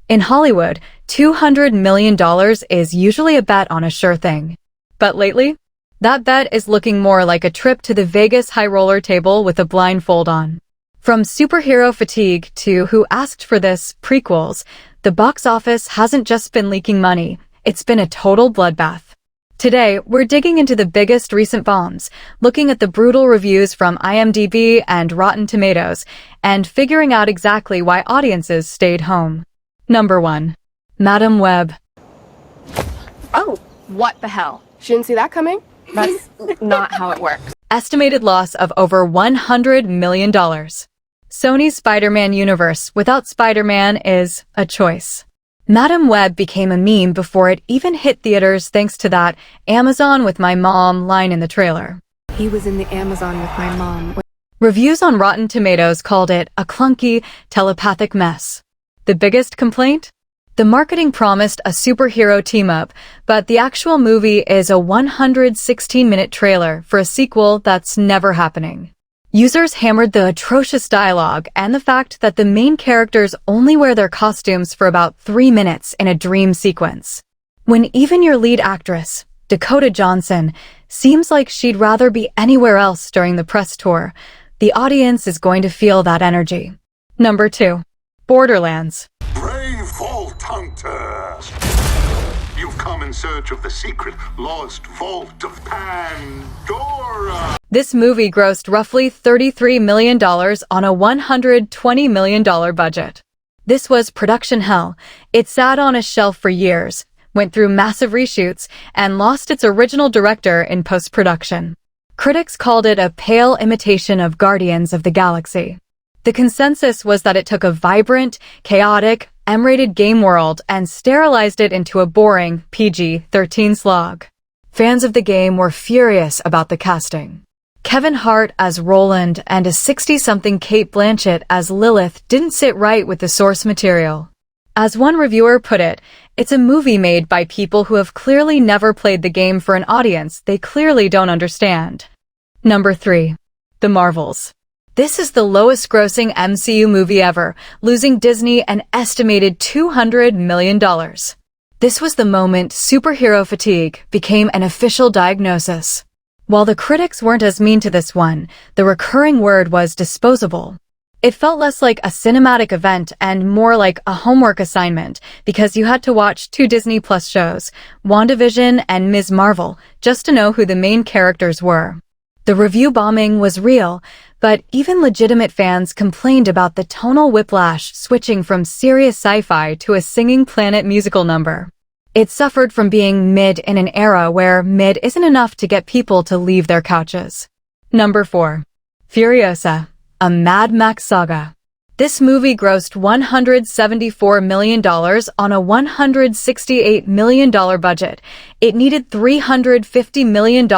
In Hollywood, $200 million is usually a bet on a sure thing. But lately, that bet is looking more like a trip to the Vegas high roller table with a blindfold on. From superhero fatigue to Who Asked for This prequels, the box office hasn't just been leaking money, it's been a total bloodbath. Today, we're digging into the biggest recent bombs, looking at the brutal reviews from IMDb and Rotten Tomatoes, and figuring out exactly why audiences stayed home. Number 1. Madame Web. Oh, what the hell? She didn't see that coming? That's not how it works. Estimated loss of over $100 million. Sony's Spider-Man universe without Spider-Man is a choice. Madame Web became a meme before it even hit theaters thanks to that Amazon with my mom line in the trailer. He was in the Amazon with my mom. Reviews on Rotten Tomatoes called it a clunky, telepathic mess. The biggest complaint? The marketing promised a superhero team-up, but the actual movie is a 116-minute trailer for a sequel that's never happening. Users hammered the atrocious dialogue and the fact that the main characters only wear their costumes for about 3 minutes in a dream sequence. When even your lead actress, Dakota Johnson, seems like she'd rather be anywhere else during the press tour, the audience is going to feel that energy. Number 2. Borderlands. Brave Vault Hunters! You've come in search of the secret, lost vault of Pandora! This movie grossed roughly $33 million on a $120 million budget. This was production hell. It sat on a shelf for years, went through massive reshoots, and lost its original director in post-production. Critics called it a pale imitation of Guardians of the Galaxy. The consensus was that it took a vibrant, chaotic, M-rated game world and sterilized it into a boring PG-13 slog. Fans of the game were furious about the casting. Kevin Hart as Roland and a 60-something Cate Blanchett as Lilith didn't sit right with the source material. As one reviewer put it, it's a movie made by people who have clearly never played the game for an audience they clearly don't understand. Number 3. The Marvels. This is the lowest-grossing MCU movie ever, losing Disney an estimated $200 million. This was the moment superhero fatigue became an official diagnosis. While the critics weren't as mean to this one, the recurring word was disposable. It felt less like a cinematic event and more like a homework assignment because you had to watch 2 Disney Plus shows, WandaVision and Ms. Marvel, just to know who the main characters were. The review bombing was real, but even legitimate fans complained about the tonal whiplash switching from serious sci-fi to a singing planet musical number. It suffered from being mid in an era where mid isn't enough to get people to leave their couches. Number 4. Furiosa, a Mad Max saga. This movie grossed $174 million on a $168 million budget. It needed $350 million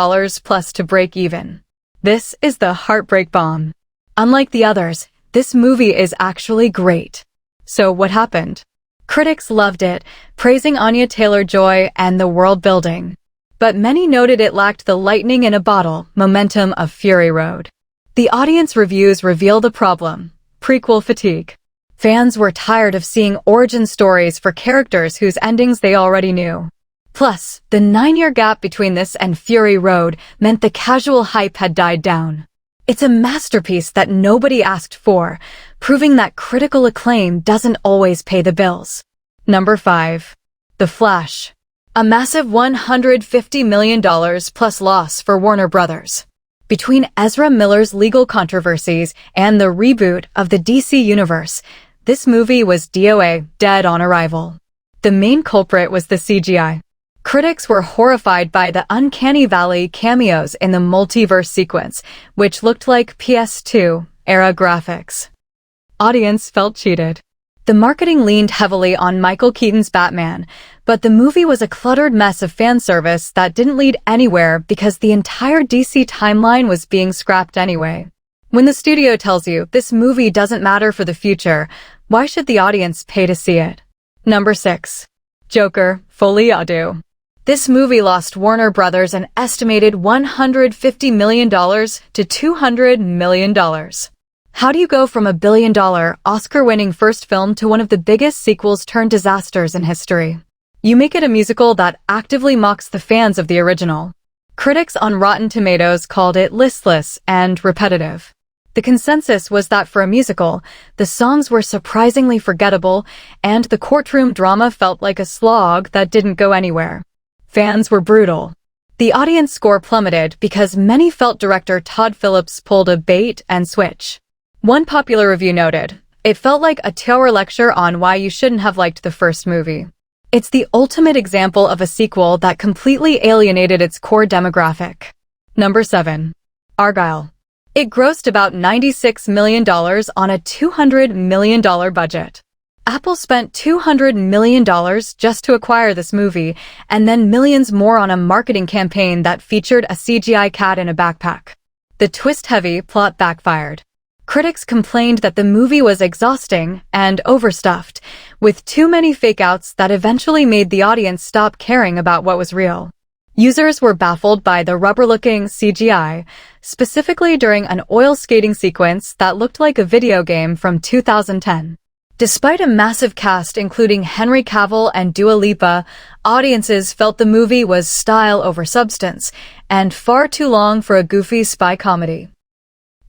plus to break even. This is the heartbreak bomb. Unlike the others, this movie is actually great. So what happened? Critics loved it, praising Anya Taylor-Joy and the world building. But many noted it lacked the lightning in a bottle momentum of Fury Road. The audience reviews reveal the problem: prequel fatigue. Fans were tired of seeing origin stories for characters whose endings they already knew. Plus, the 9-year gap between this and Fury Road meant the casual hype had died down. It's a masterpiece that nobody asked for, proving that critical acclaim doesn't always pay the bills. Number 5. The Flash. A massive $150 million plus loss for Warner Brothers. Between Ezra Miller's legal controversies and the reboot of the DC Universe, this movie was DOA, dead on arrival. The main culprit was the CGI. Critics were horrified by the Uncanny Valley cameos in the multiverse sequence, which looked like PS2-era graphics. Audience felt cheated. The marketing leaned heavily on Michael Keaton's Batman, but the movie was a cluttered mess of fan service that didn't lead anywhere because the entire DC timeline was being scrapped anyway. When the studio tells you this movie doesn't matter for the future, why should the audience pay to see it? Number 6. Joker, Folie à Deux. This movie lost Warner Brothers an estimated $150 million to $200 million. How do you go from a billion-dollar, Oscar-winning first film to one of the biggest sequels turned disasters in history? You make it a musical that actively mocks the fans of the original. Critics on Rotten Tomatoes called it listless and repetitive. The consensus was that for a musical, the songs were surprisingly forgettable, and the courtroom drama felt like a slog that didn't go anywhere. Fans were brutal. The audience score plummeted because many felt director Todd Phillips pulled a bait and switch. One popular review noted, "It felt like a 2-hour lecture on why you shouldn't have liked the first movie." It's the ultimate example of a sequel that completely alienated its core demographic. Number 7. Argylle. It grossed about $96 million on a $200 million budget. Apple spent $200 million just to acquire this movie, and then millions more on a marketing campaign that featured a CGI cat in a backpack. The twist-heavy plot backfired. Critics complained that the movie was exhausting and overstuffed, with too many fake-outs that eventually made the audience stop caring about what was real. Users were baffled by the rubber-looking CGI, specifically during an oil skating sequence that looked like a video game from 2010. Despite a massive cast including Henry Cavill and Dua Lipa, audiences felt the movie was style over substance and far too long for a goofy spy comedy.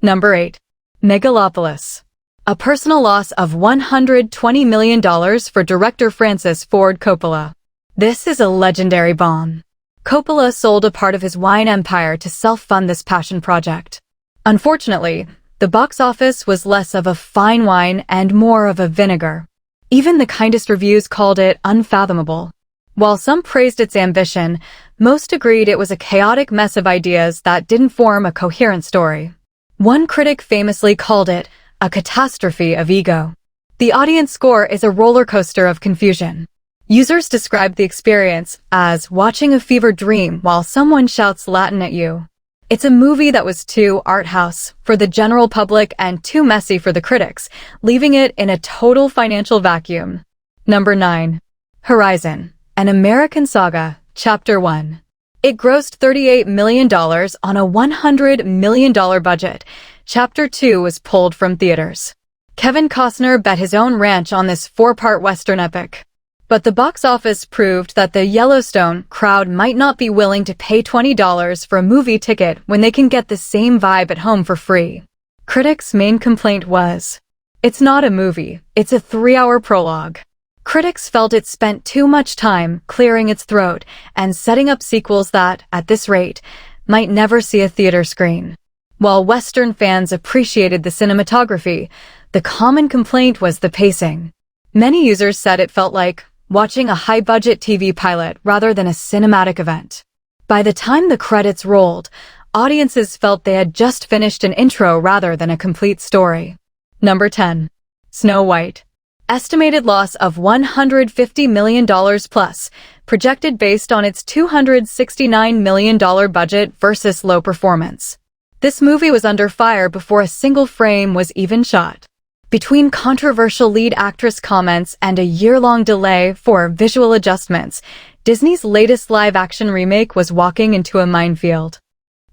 Number 8. Megalopolis. A personal loss of $120 million for director Francis Ford Coppola. This is a legendary bomb. Coppola sold a part of his wine empire to self-fund this passion project. Unfortunately, the box office was less of a fine wine and more of a vinegar. Even the kindest reviews called it unfathomable. While some praised its ambition, most agreed it was a chaotic mess of ideas that didn't form a coherent story. One critic famously called it a catastrophe of ego. The audience score is a roller coaster of confusion. Users described the experience as watching a fever dream while someone shouts Latin at you. It's a movie that was too art house for the general public and too messy for the critics, leaving it in a total financial vacuum. Number 9. Horizon, an American Saga, Chapter 1. It grossed $38 million on a $100 million budget. Chapter 2 was pulled from theaters. Kevin Costner bet his own ranch on this 4-part Western epic. But the box office proved that the Yellowstone crowd might not be willing to pay $20 for a movie ticket when they can get the same vibe at home for free. Critics' main complaint was, "It's not a movie, it's a 3-hour prologue." Critics felt it spent too much time clearing its throat and setting up sequels that, at this rate, might never see a theater screen. While Western fans appreciated the cinematography, the common complaint was the pacing. Many users said it felt like watching a high-budget TV pilot rather than a cinematic event. By the time the credits rolled, audiences felt they had just finished an intro rather than a complete story. Number 10. Snow White. Estimated loss of $150 million plus, projected based on its $269 million budget versus low performance. This movie was under fire before a single frame was even shot. Between controversial lead actress comments and a year-long delay for visual adjustments, Disney's latest live-action remake was walking into a minefield.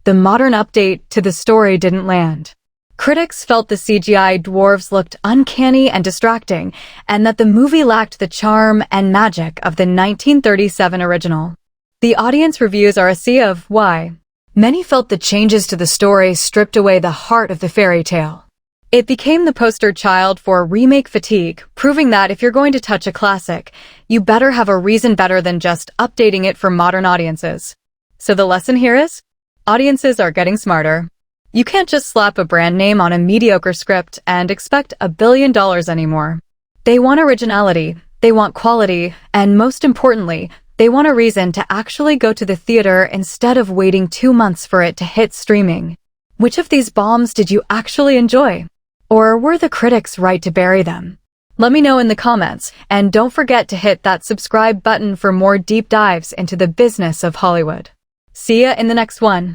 The modern update to the story didn't land. Critics felt the CGI dwarves looked uncanny and distracting, and that the movie lacked the charm and magic of the 1937 original. The audience reviews are a sea of why. Many felt the changes to the story stripped away the heart of the fairy tale. It became the poster child for remake fatigue, proving that if you're going to touch a classic, you better have a reason better than just updating it for modern audiences. So the lesson here is, audiences are getting smarter. You can't just slap a brand name on a mediocre script and expect $1 billion anymore. They want originality, they want quality, and most importantly, they want a reason to actually go to the theater instead of waiting 2 months for it to hit streaming. Which of these bombs did you actually enjoy? Or were the critics right to bury them? Let me know in the comments, and don't forget to hit that subscribe button for more deep dives into the business of Hollywood. See ya in the next one.